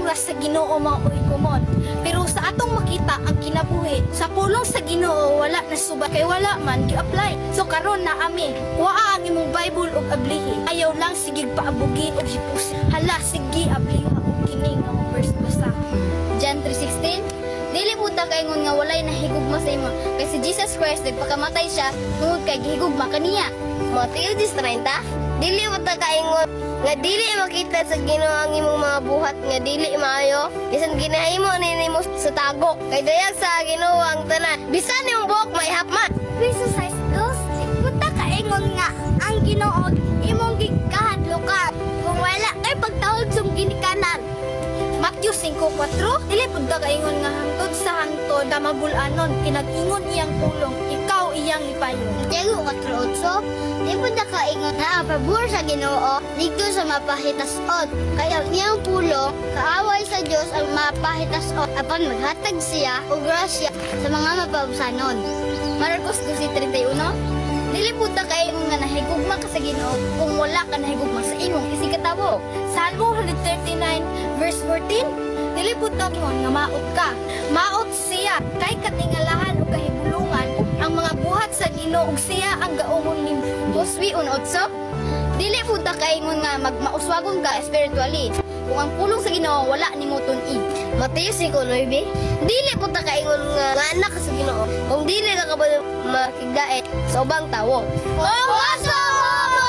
obra sa Ginoo maoy kumon. Pero sa atong makita ang kinabuhi, sa pulong sa Ginoo wala na suba kay wala man gi-apply. So karon na ami, kuha ang imong Bible ug ablihi. Ayaw lang sige paabugi og hipus. Hala sige abliha og kini nga verse basa. John 3:16. Dili po ta kaingon nga walay nahigugma sa imo, kay si Jesus Christ nagpakamatay siya tungod kay gihigugma kaniya. Mateo 10:30. Dili mo ta kaingon nga dili makita sa Ginoo ang imong mga buhat nga dili maayo. Bisan ginahimo nimo sa tagok. Kay dayag sa Ginoo ang tanan. Bisan imong buhok maihapman. Verse 6. Punta kaingon nga ang Ginoo imong gikahadlukan. Kung wala kay pagtawag sung ginikanan. Matthew 5:4. Dili pud ta kaingon nga hangtod sa hangtod na mabul-anon pinag-ingon iyang pulong, ikaw iyang ipayon. Tiago 4:8. Di po na kaingon na ang pabor sa Ginoo dito sa mapahitas-od. Kaya ang iyang pulong, kaaway sa Dios ang mapahitas-od apan maghatag siya og grasya sa mga mapabusanon. Marcos 12:31. Dili po ta kaingon nga nahigugma ka sa Ginoo kung wala ka nahigugma sa imong isikatabo. Salmo 139 verse 14. Dili pud ta ingon nga maot ka. Maot siya kay katingalahan ug kahibulungan ang mga buhat sa Ginoo ug siya ang gaumon nimo. Josue 1:8. Dili po ta kaingon nga magmauswagon ka spiritually kung ang pulong sa Ginoo wala nimo tun-i. Mateo 5:9. Dili po ta kaingon nga anak ka sa Ginoo kung dili ka kabalo makigdaet sa ubang tawo. Kung asa mo